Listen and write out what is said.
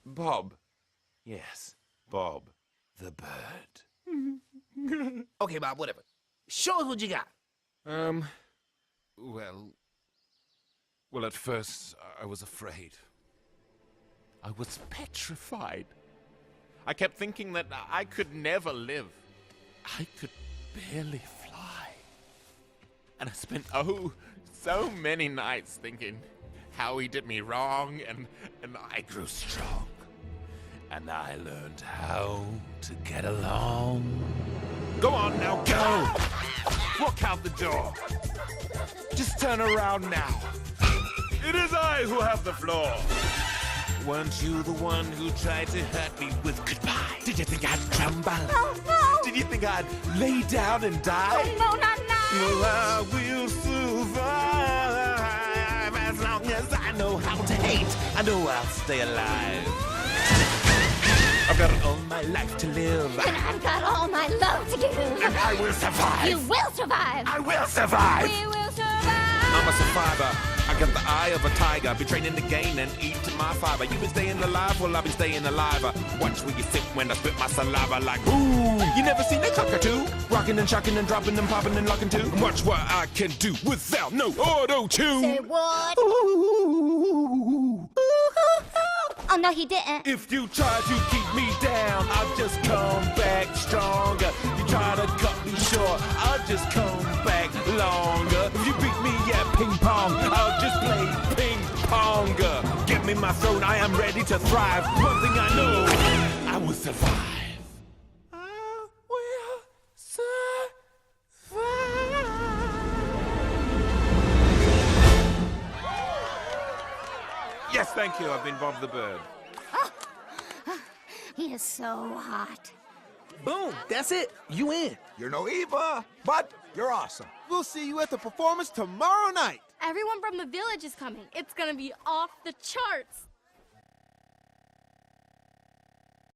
Bob. Yes, Bob, the bird. Okay, Bob, whatever. Show us what you got. Well, at first, I was afraid. I was petrified. I kept thinking that I could never live. I could barely fly. And I spent, so many nights thinking how he did me wrong, and I grew strong. And I learned how to get along. Go on now, go! Walk out the door. Just turn around now. It is I who have the floor. Weren't you the one who tried to hurt me with goodbye? Did you think I'd crumble? No. Did you think I'd lay down and die? Oh, no, not now. Well, I will survive as long as I know how to hate. I know I'll stay alive. I've got all my life to live. And I've got all my love to give. And I will survive. You will survive. I will survive. We will survive. I'm a survivor. I got the eye of a tiger. Be training to gain and eat my fiber. You been staying alive, well, I've been staying alive. Watch where you sit when I spit my saliva like, ooh. You never seen a cockatoo? Rocking and shocking and dropping and popping and locking too. And watch what I can do without no auto-tune. Say what? Ooh. Oh, no, he didn't. If you try to keep me down, I'll just come back stronger. You try to cut me short, I'll just come back longer. If you beat me at ping pong, I'll just play ping pong. Give me my throne, I am ready to thrive. One thing I know, I will survive. I will survive. Yes, thank you. I've been Bob the Bird. He is so hot. Boom, that's it. You in. You're no Eva, but you're awesome. We'll see you at the performance tomorrow night. Everyone from the village is coming. It's gonna be off the charts.